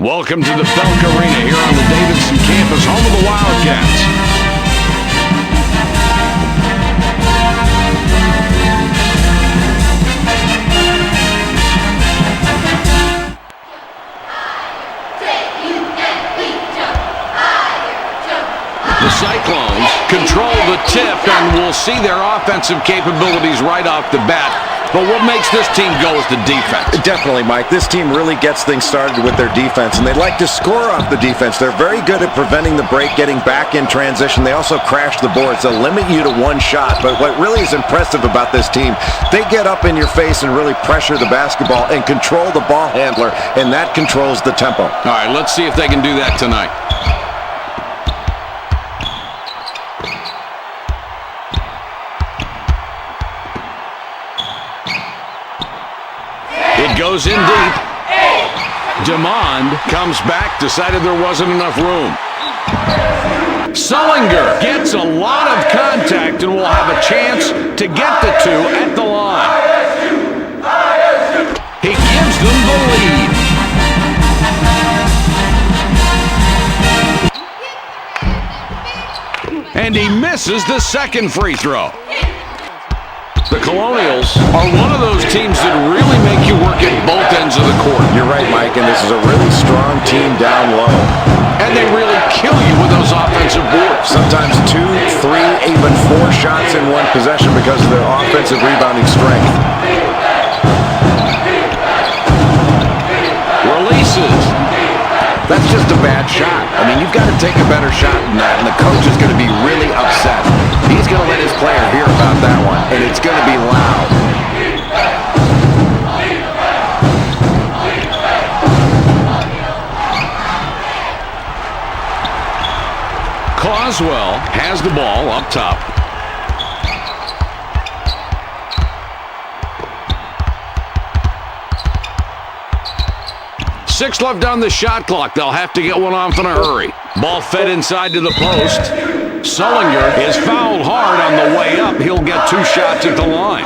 Welcome to the Belk Arena here on the Davidson campus, home of the Wildcats. The Cyclones control the tip, and we'll see their offensive capabilities right off the bat. But what makes this team go is the defense. Definitely, Mike. This team really gets things started with their defense, and they like to score off the defense. They're very good at preventing the break, getting back in transition. They also crash the boards. They'll limit you to one shot. But what really is impressive about this team, they get up in your face and really pressure the basketball and control the ball handler, and that controls the tempo. All right, let's see if they can do that tonight. It goes in deep. Demond comes back, decided there wasn't enough room. Sullinger gets a lot of contact and will have a chance to get the two at the line. He gives them the lead. And he misses the second free throw. The Colonials are one of those teams that really make you work at both ends of the court. You're right, Mike, and this is a really strong team down low. And they really kill you with those offensive boards. Sometimes 2, 3, even 4 shots in one possession because of their offensive rebounding strength. Releases. That's just a bad shot. I mean, you've got to take a better shot than that, and the coach is going to be really upset. He's going to let his player hear about that one, and it's going to be loud. Coswell has the ball up top. Six left on the shot clock. They'll have to get one off in a hurry. Ball fed inside to the post. Sullinger is fouled hard on the way up. He'll get 2 shots at the line.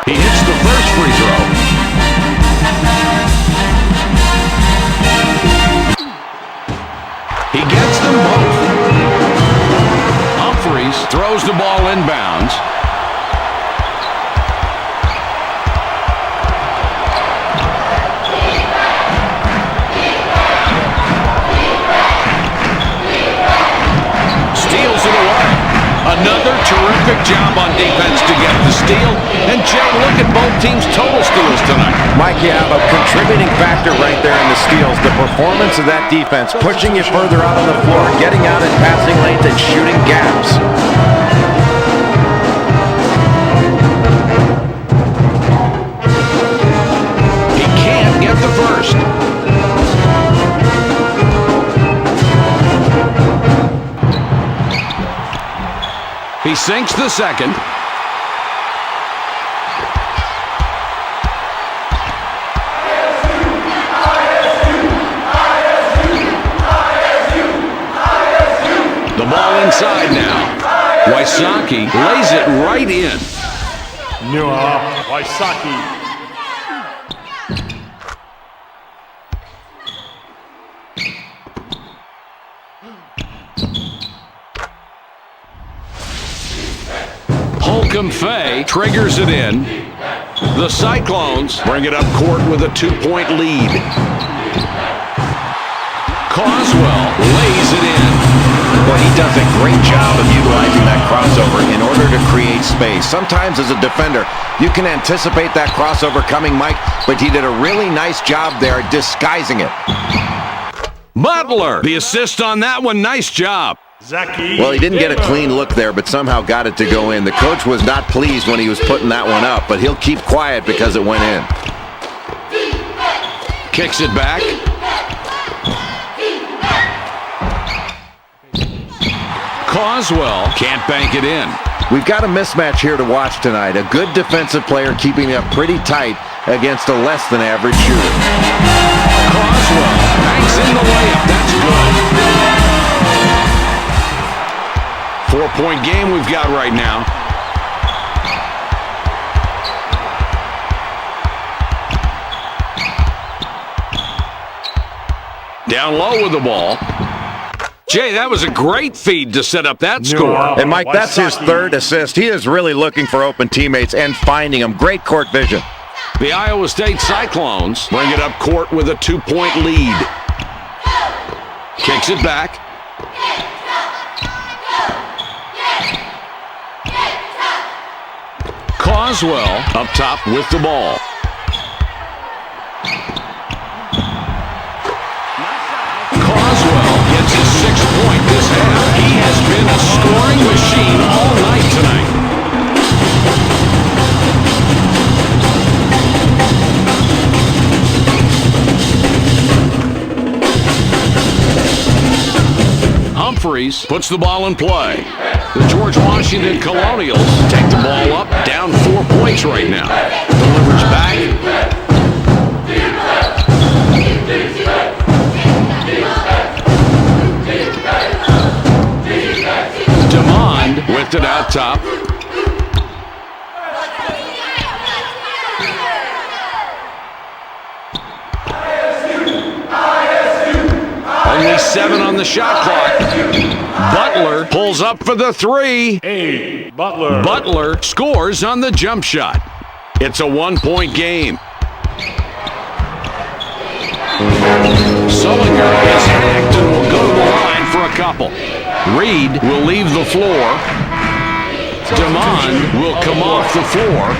He hits the first free throw. He gets them both. Humphries throws the ball inbounds. Another terrific job on defense to get the steal. And, Jay, look at both teams' total steals tonight. Mike, you have a contributing factor right there in the steals. The performance of that defense, pushing you further out on the floor, getting out in passing lanes and shooting gaps. He can't get the first. He sinks the second. The ball inside now. Wysocki lays it right in. Wysocki. Fay triggers it in. The Cyclones bring it up court with a 2-point lead. Coswell lays it in. Well, he does a great job of utilizing that crossover in order to create space. Sometimes as a defender, you can anticipate that crossover coming, Mike, but he did a really nice job there disguising it. Butler, the assist on that one, nice job. Well, he didn't get a clean look there, but somehow got it to go in. The coach was not pleased when he was putting that one up, but he'll keep quiet because it went in. Kicks it back. Coswell can't bank it in. We've got a mismatch here to watch tonight. A good defensive player keeping it up pretty tight against a less than average shooter. Coswell banks in the layup. That's good. 4-point game we've got right now. Down low with the ball. Jay, that was a great feed to set up that score. And Mike, that's his third assist. He is really looking for open teammates and finding them. Great court vision. The Iowa State Cyclones bring it up court with a 2-point lead. Kicks it back. Coswell up top with the ball. Coswell gets his 6th point this half. He has been a scoring machine all night tonight. Humphreys puts the ball in play. The George Washington Colonials take the ball up, down 4 points right now. Delivers back. Demond with it out top. Only 7 on the shot clock. Butler pulls up for the 3. Hey, Butler. Butler scores on the jump shot. It's a 1-point game. Sullinger is hacked and will go to the line for a couple. Reed will leave the floor. Demond will come off the floor.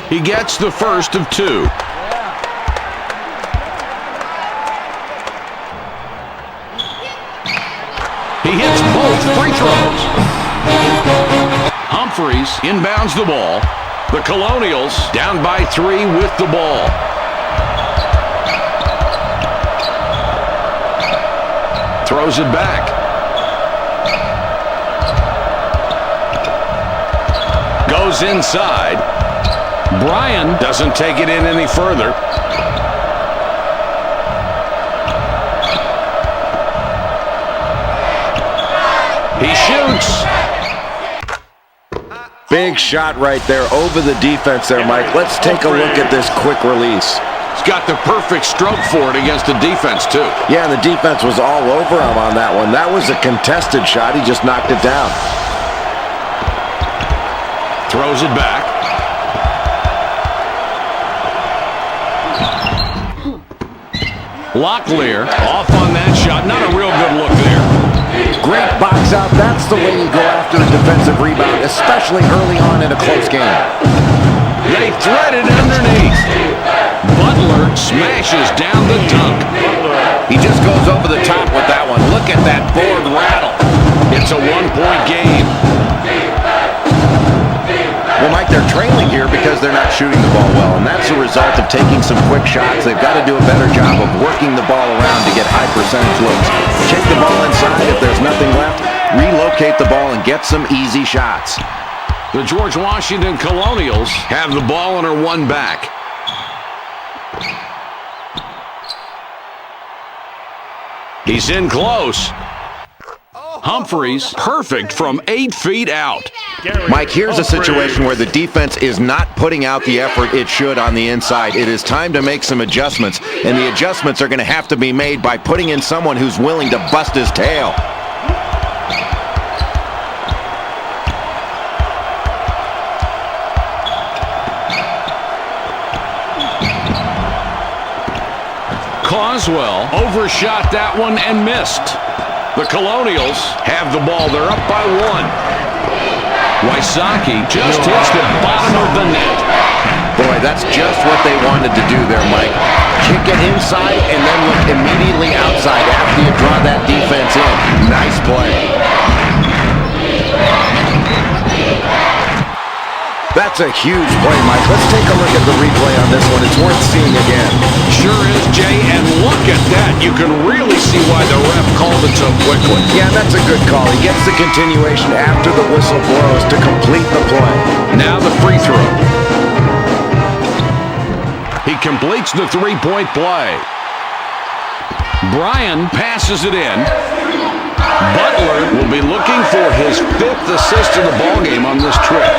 He gets the first of 2. He hits both free throws. Humphreys inbounds the ball. The Colonials down by 3 with the ball. Throws it back. Goes inside. Bryan doesn't take it in any further. He shoots. Big shot right there over the defense there, Mike. Let's take a look at this quick release. He's got the perfect stroke for it against the defense, too. Yeah, and the defense was all over him on that one. That was a contested shot. He just knocked it down. Throws it back. Locklear off on that shot. Not a real good look there. Great box out. That's the way you go after a defensive rebound, especially early on in a close game. They thread it underneath. Butler smashes down the dunk. He just goes over the top with that one. Look at that board rattle. It's a 1-point game. Well, Mike, they're trailing here because they're not shooting the ball well, and that's a result of taking some quick shots. They've got to do a better job of working the ball around to get high percentage looks. Take the ball inside. If there's nothing left, relocate the ball and get some easy shots. The George Washington Colonials have the ball and are 1 back. He's in close. Humphreys, perfect from 8 feet out. Mike, here's a situation where the defense is not putting out the effort it should on the inside. It is time to make some adjustments, and the adjustments are going to have to be made by putting in someone who's willing to bust his tail. Coswell overshot that one and missed. The Colonials have the ball. They're up by 1. Wysocki just hits the bottom of the net. Boy, that's just what they wanted to do there, Mike. Kick it inside and then look immediately outside after you draw that defense in. Nice play. That's a huge play, Mike. Let's take a look at the replay on this one. It's worth seeing again. Sure is, Jay, and look at that. You can really see why the ref called it so quickly. Yeah, that's a good call. He gets the continuation after the whistle blows to complete the play. Now the free throw. He completes the 3-point play. Bryan passes it in. Butler will be looking for his 5th assist of the ballgame on this trip.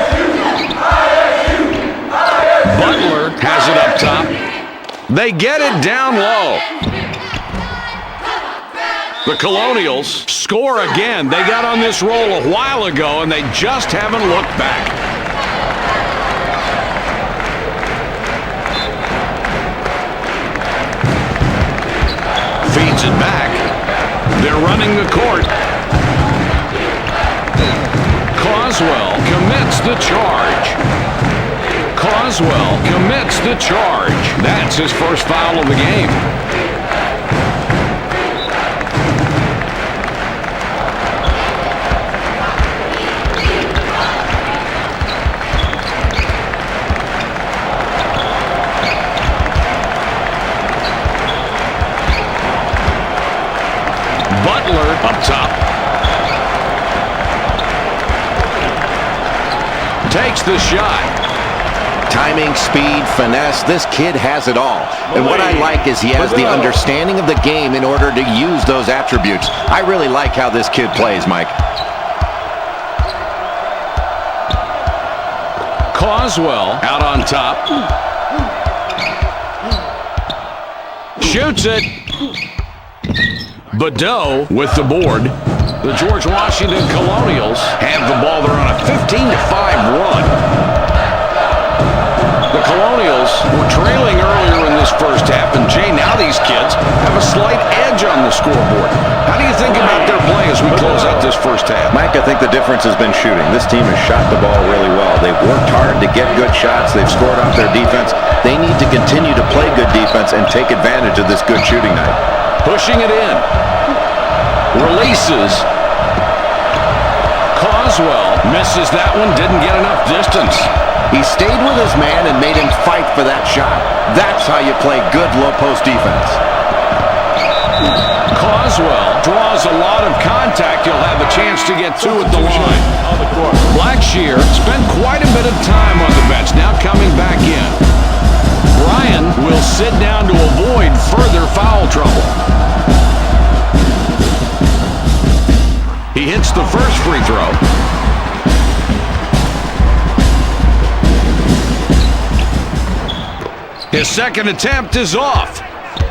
Butler has it up top. They get it down low. The Colonials score again. They got on this roll a while ago, and they just haven't looked back. Feeds it back. They're running the court. Coswell commits the charge. Coswell commits the charge. That's his first foul of the game. Butler up top. Takes the shot. Timing, speed, finesse, this kid has it all. And what I like is he has the understanding of the game in order to use those attributes. I really like how this kid plays, Mike. Coswell out on top. Shoots it. Badeau with the board. The George Washington Colonials have the ball. They're on a 15-5 run. The Colonials were trailing earlier in this first half, and Jay, now these kids have a slight edge on the scoreboard. How do you think about their play as we close out this first half? Mike, I think the difference has been shooting. This team has shot the ball really well. They've worked hard to get good shots. They've scored off their defense. They need to continue to play good defense and take advantage of this good shooting night. Pushing it in. Releases. Coswell misses that one. Didn't get enough distance. He stayed with his man and made him fight for that shot. That's how you play good low-post defense. Coswell draws a lot of contact. He'll have a chance to get two at the line. Blackshear spent quite a bit of time on the bench. Now coming back in. Bryan will sit down to avoid further foul trouble. He hits the first free throw. His second attempt is off.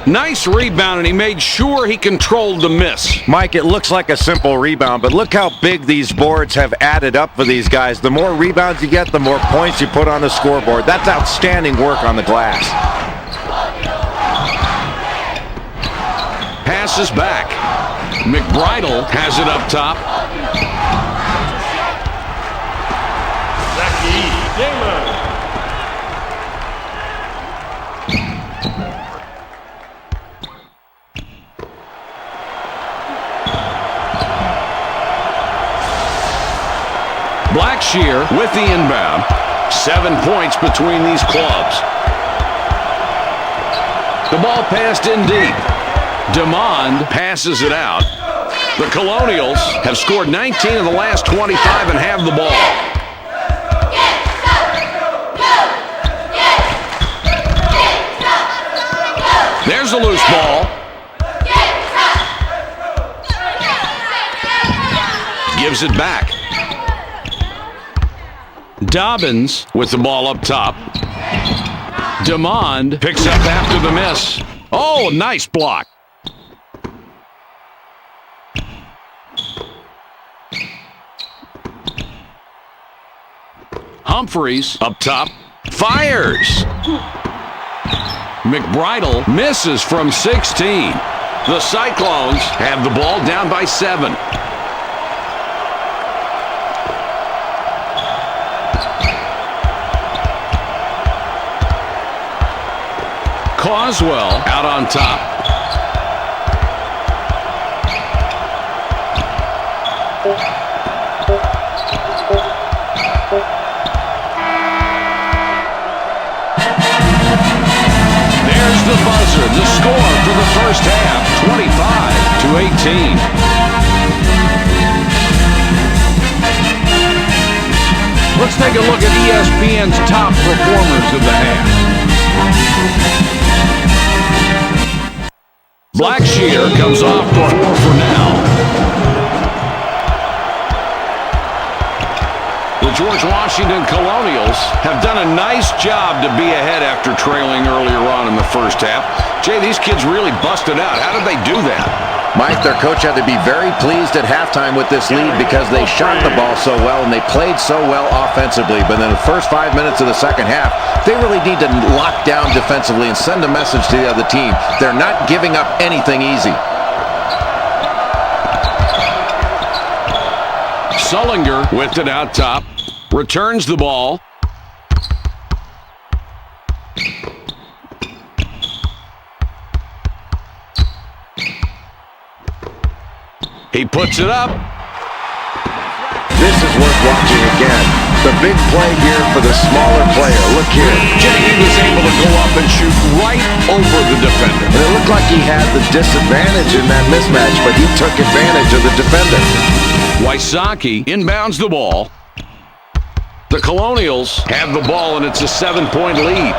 Nice rebound, and he made sure he controlled the miss. Mike, it looks like a simple rebound, but look how big these boards have added up for these guys. The more rebounds you get, the more points you put on the scoreboard. That's outstanding work on the glass. Passes back. McBridle has it up top. Blackshear with the inbound. 7 points between these clubs. The ball passed in deep. DeMond passes it out. The Colonials have scored 19 of the last 25 and have the ball. There's a loose ball. Gives it back. Dobbins with the ball up top. DeMond picks up after the miss. Oh, nice block. Humphreys up top. Fires. McBridle misses from 16. The Cyclones have the ball down by 7. Coswell out on top. There's the buzzer. The score for the first half, 25-18. Let's take a look at ESPN's top performers of the half. Blackshear comes off the floor for now. Washington Colonials have done a nice job to be ahead after trailing earlier on in the first half. Jay, these kids really busted out. How did they do that? Mike, their coach had to be very pleased at halftime with this lead because they shot the ball so well and they played so well offensively. But in the first 5 minutes of the second half, they really need to lock down defensively and send a message to the other team. They're not giving up anything easy. Sullinger with it out top. Returns the ball. He puts it up. This is worth watching again. The big play here for the smaller player. Look here. Jay, he was able to go up and shoot right over the defender. And it looked like he had the disadvantage in that mismatch, but he took advantage of the defender. Wysocki inbounds the ball. The Colonials have the ball, and it's a 7-point lead.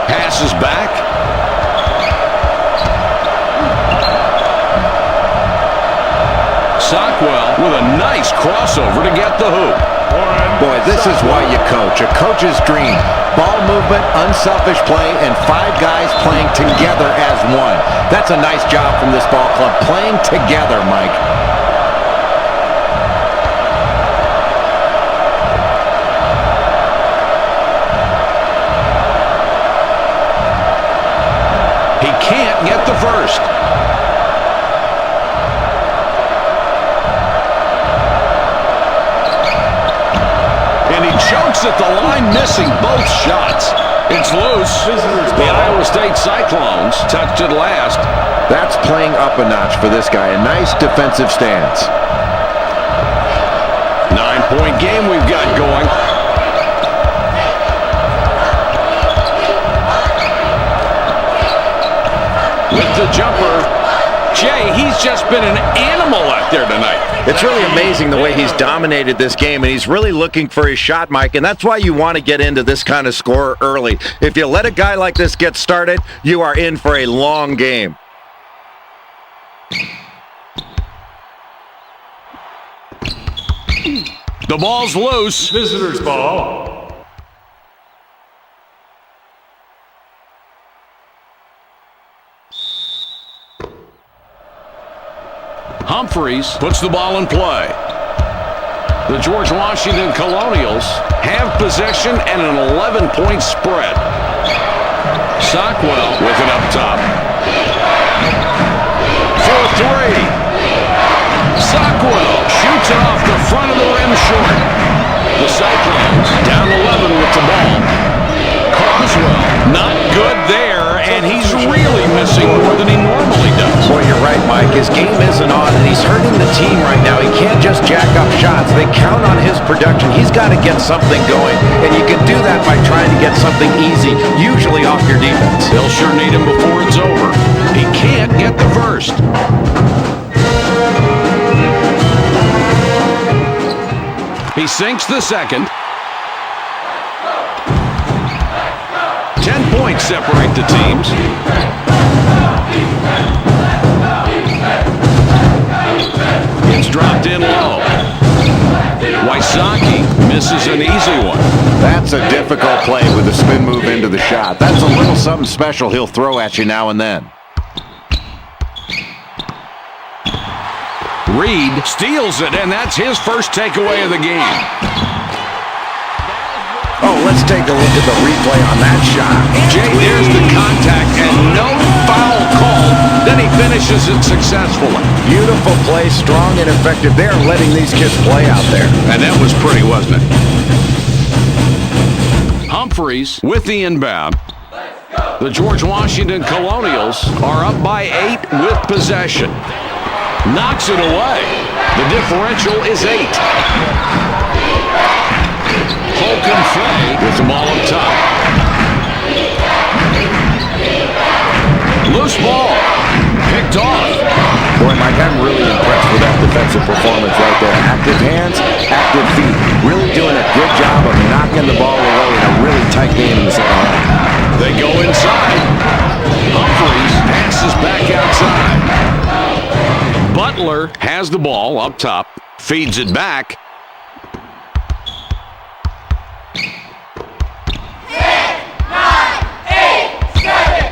Passes back. Sockwell with a nice crossover to get the hoop. Boy, this is why you coach. A coach's dream. Ball movement, unselfish play, and 5 guys playing together as one. That's a nice job from this ball club. Playing together, Mike. He can't get the first. And he chokes at the line, missing both shots. It's loose. The Iowa State Cyclones touched it last. That's playing up a notch for this guy. A nice defensive stance. 9-point game we've got going. With the jumper. Jay, he's just been an animal out there tonight. It's really amazing the way he's dominated this game, and he's really looking for his shot, Mike, and that's why you want to get into this kind of score early. If you let a guy like this get started, you are in for a long game. The ball's loose. Visitors ball. Humphreys puts the ball in play. The George Washington Colonials have possession and an 11-point spread. Sockwell with it up top. For 3. Sockwell shoots it off the front of the rim short. The Cyclones down 11 with the ball. Croswell not good there, and he's really missing more than he normally does. Boy, you're right, Mike. His game isn't on, and he's hurting the team right now. He can't just jack up shots. They count on his production. He's got to get something going, and you can do that by trying to get something easy, usually off your defense. They'll sure need him before it's over. He can't get the first. He sinks the second. 10 points separate the teams. It's dropped in low. Wysocki misses an easy one. That's a difficult play with a spin move into the shot. That's a little something special he'll throw at you now and then. Reed steals it, and that's his first takeaway of the game. Oh, let's take a look at the replay on that shot. Jay, there's the contact, and no foul called. Then he finishes it successfully. Beautiful play, strong and effective. They're letting these kids play out there. And that was pretty, wasn't it? Humphreys with the inbound. The George Washington Colonials are up by 8 with possession. Knocks it away. The differential is 8. Holcomb Frey with the ball up top. Loose ball. Picked off. Boy, Mike, I'm really impressed with that defensive performance right there. Active hands, active feet. Really doing a good job of knocking the ball away in a really tight game in the second half. They go inside. Humphreys passes back outside. Butler has the ball up top. Feeds it back.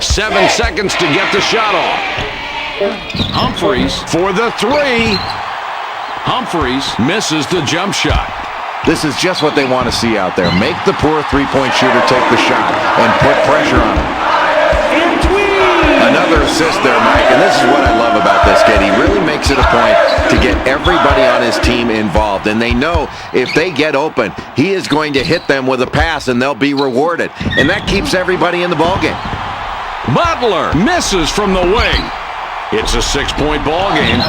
7 seconds to get the shot off. Humphries for the three. Humphries misses the jump shot. This is just what they want to see out there. Make the poor three-point shooter take the shot and put pressure on him. Another assist there, Mike, and this is what I love about this kid. He really makes it a point to get everybody on his team involved, and they know if they get open, he is going to hit them with a pass, and they'll be rewarded, and that keeps everybody in the ballgame. Butler misses from the wing. It's a 6-point ball game.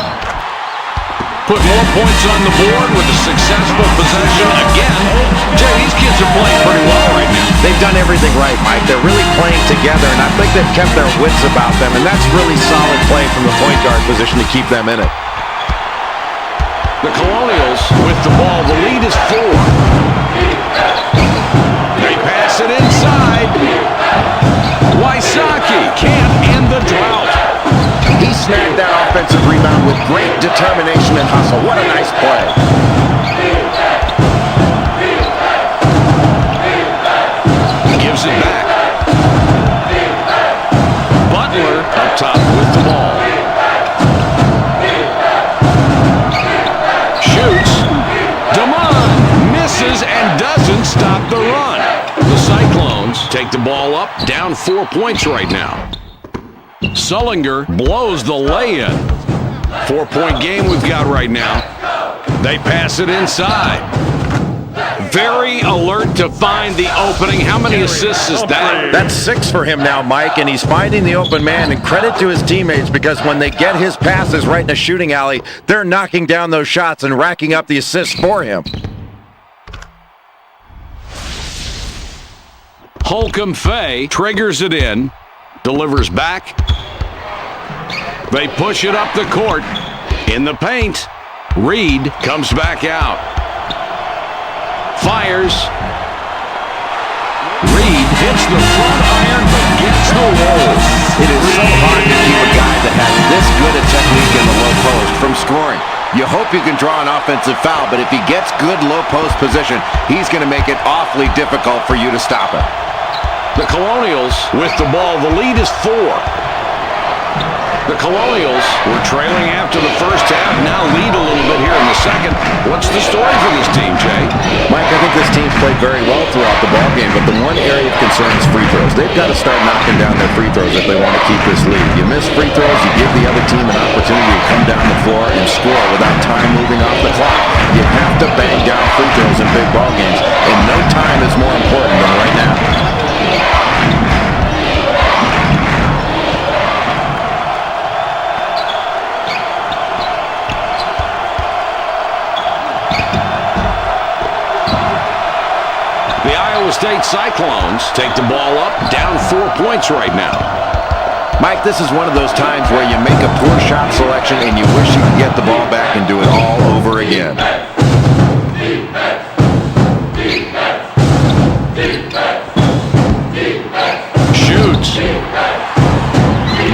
Put more points on the board with a successful possession again. Jay, these kids are playing pretty well right now. They've done everything right, Mike. They're really playing together, and I think they've kept their wits about them, and that's really solid play from the point guard position to keep them in it. The Colonials with the ball. The lead is 4. They pass it inside. Wysocki can't end the drought. He snagged that offensive rebound with great determination and hustle. What a nice play. Gives it back. Butler up top with the ball. Shoots. DeMond misses and doesn't stop the run. The Cyclones take the ball up, down 4 points right now. Sullinger blows the lay-in. 4-point game we've got right now. They pass it inside. Very alert to find the opening. How many assists is that? That's 6 for him now, Mike, and he's finding the open man, and credit to his teammates because when they get his passes right in a shooting alley, they're knocking down those shots and racking up the assists for him. Holcomb Faye triggers it in. Delivers back. They push it up the court. In the paint. Reed comes back out. Fires. Reed hits the front iron but gets the roll. It is so hard to keep a guy that has this good a technique in the low post from scoring. You hope you can draw an offensive foul, but if he gets good low post position, he's going to make it awfully difficult for you to stop him. The Colonials with the ball. The lead is 4. The Colonials were trailing after the first half, now lead a little bit here in the second. What's the story for this team, Jay? Mike, I think this team's played very well throughout the ballgame, but the one area of concern is free throws. They've got to start knocking down their free throws if they want to keep this lead. You miss free throws, you give the other team an opportunity to come down the floor and score without time moving off the clock. You have to bang down free throws in big ballgames, and no time is more important than right now. State Cyclones take the ball up, down 4 points right now. Mike, this is one of those times where you make a poor shot selection and you wish you could get the ball back and do it all over again. Shoots.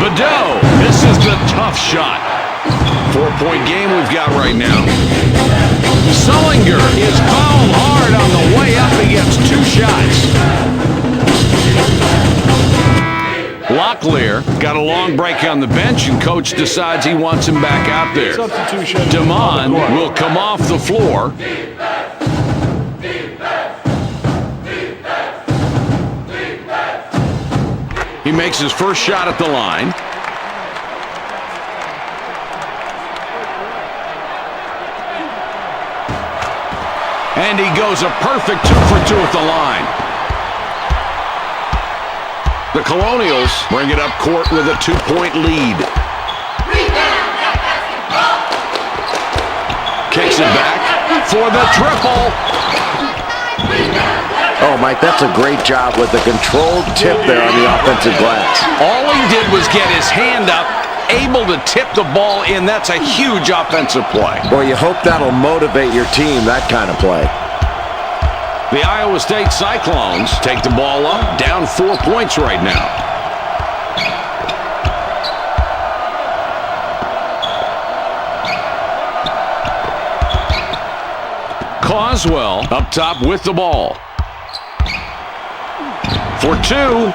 Badeau misses the tough shot. 4-point game we've got right now. Sullinger is fouled hard on the way up. He gets 2 shots. Locklear got a long break on the bench, and coach decides he wants him back out there. DeMond will come off the floor. He makes his first shot at the line. And he goes a perfect 2 for 2 at the line. The Colonials bring it up court with a 2-point lead. Kicks it back for the triple. Oh, Mike, that's a great job with the controlled tip there on the offensive glass. All he did was get his hand up, able to tip the ball in. That's a huge offensive play. Well, you hope that'll motivate your team, that kind of play. The Iowa State Cyclones take the ball up, down 4 points right now. Coswell up top with the ball. For 2.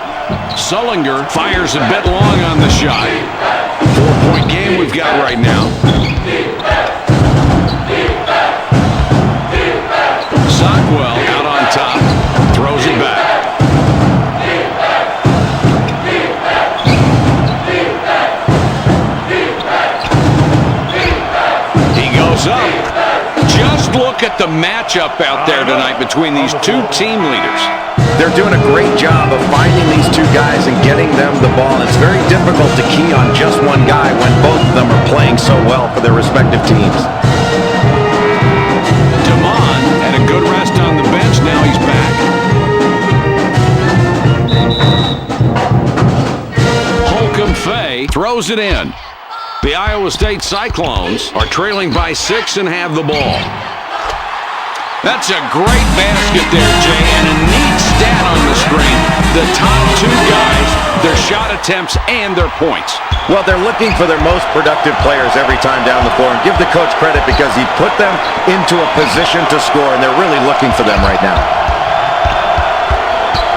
Sullinger fires a bit long on the shot. 4-point game we've got right now. Sockwell out on top. Throws it back. He goes up. Just look at the matchup out there tonight between these two team leaders. They're doing a great job of finding these two guys and getting them the ball. It's very difficult to key on just one guy when both of them are playing so well for their respective teams. Damon had a good rest on the bench. Now he's back. Holcomb Fay throws it in. The Iowa State Cyclones are trailing by 6 and have the ball. That's a great basket there, Jay, and a neat stat on the screen. The top two guys, their shot attempts and their points. Well, they're looking for their most productive players every time down the floor, and give the coach credit because he put them into a position to score, and they're really looking for them right now.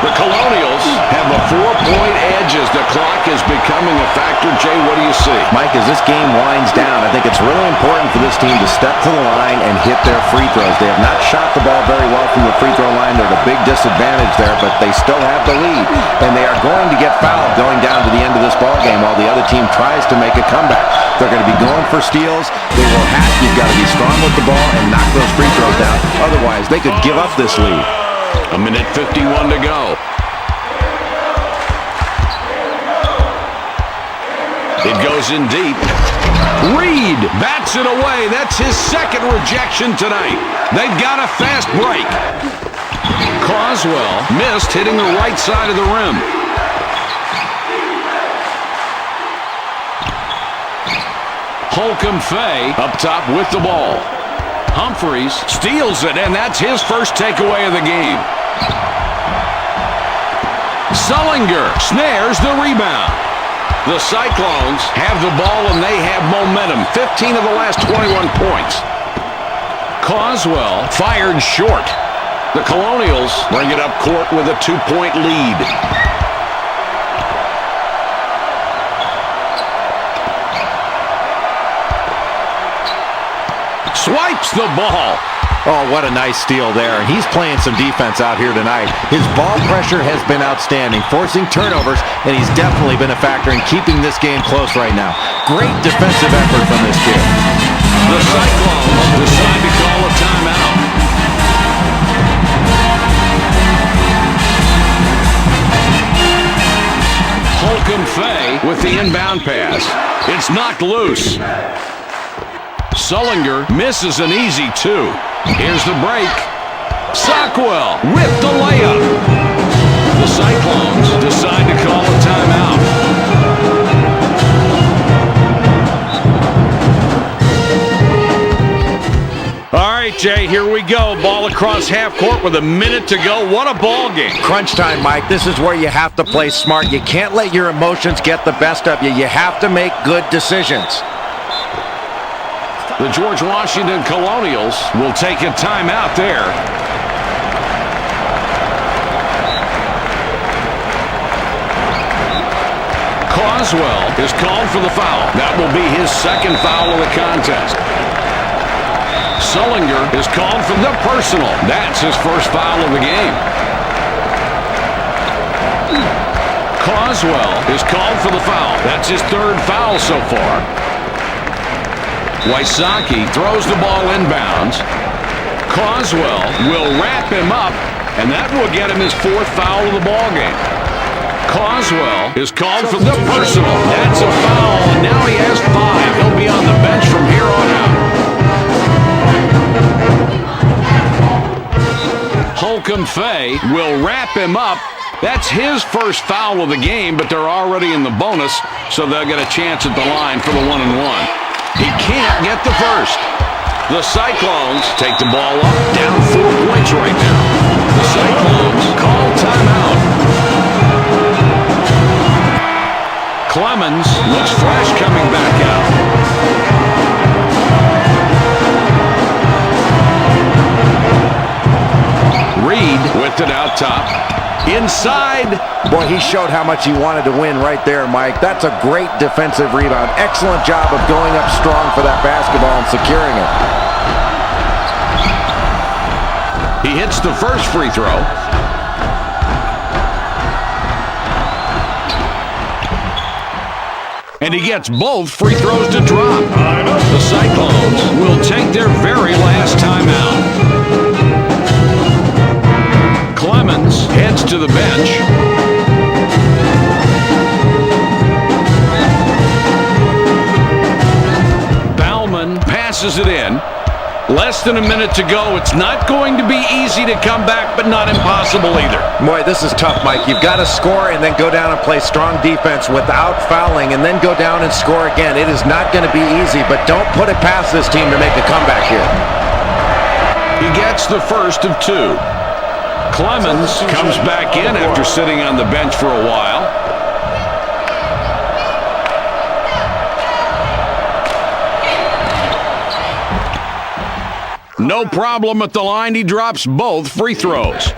The Colonials have a 4-point edge as the clock is becoming a factor. Jay, what do you see? Mike, as this game winds down, I think it's really important for this team to step to the line and hit their free throws. They have not shot the ball very well from the free throw line. They're at a big disadvantage there, but they still have the lead. And they are going to get fouled going down to the end of this ball game while the other team tries to make a comeback. They're going to be going for steals. They will hack. You've got to be strong with the ball and knock those free throws down. Otherwise, they could give up this lead. A minute 51 to go. It goes in deep. Reed bats it away. That's his second rejection tonight. They've got a fast break. Croswell missed, hitting the right side of the rim. Holcomb Fay up top with the ball. Humphreys steals it, and that's his first takeaway of the game. Sullinger snares the rebound. The Cyclones have the ball, and they have momentum. 15 of the last 21 points. Croswell fired short. The Colonials bring it up court with a 2-point lead. Swipes the ball. Oh, what a nice steal there. And he's playing some defense out here tonight. His ball pressure has been outstanding, forcing turnovers, and he's definitely been a factor in keeping this game close right now. Great defensive effort from this kid. The Cyclones decide to call a timeout. Holcomb Fay with the inbound pass. It's knocked loose. Sullinger misses an easy two. Here's the break. Sockwell with the layup. The Cyclones decide to call a timeout. All right, Jay, here we go. Ball across half court with a minute to go. What a ball game. Crunch time, Mike. This is where you have to play smart. You can't let your emotions get the best of you. You have to make good decisions. The George Washington Colonials will take a timeout there. Croswell is called for the foul. That will be his second foul of the contest. Sullinger is called for the personal. That's his first foul of the game. Croswell is called for the foul. That's his third foul so far. Wysocki throws the ball inbounds. Croswell will wrap him up, and that will get him his fourth foul of the ballgame. Croswell is called for the personal. That's a foul, and now he has 5. He'll be on the bench from here on out. Holcomb Fay will wrap him up. That's his first foul of the game, but they're already in the bonus, so they'll get a chance at the line for the 1-and-1. He can't get the first. The Cyclones take the ball up, down 4 points right now. The Cyclones call timeout. Clemens looks fresh coming back out. Reed whipped it out top. Inside. Boy, he showed how much he wanted to win right there, Mike. That's a great defensive rebound. Excellent job of going up strong for that basketball and securing it. He hits the first free throw. And he gets both free throws to drop. The Cyclones will take their very last timeout. Clemens heads to the bench. Bauman passes it in. Less than a minute to go. It's not going to be easy to come back, but not impossible either. Boy, this is tough, Mike. You've got to score and then go down and play strong defense without fouling and then go down and score again. It is not going to be easy, but don't put it past this team to make a comeback here. He gets the first of two. Clemens comes back in after sitting on the bench for a while. No problem at the line. He drops both free throws.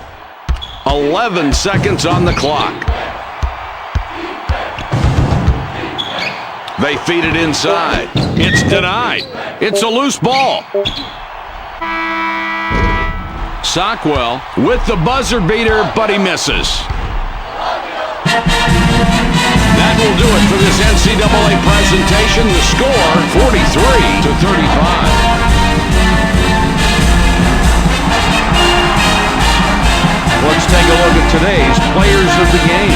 11 seconds on the clock. They feed it inside. It's denied. It's a loose ball. Sockwell with the buzzer beater, but he misses. That will do it for this NCAA presentation. The score, 43-35. Let's take a look at today's players of the game.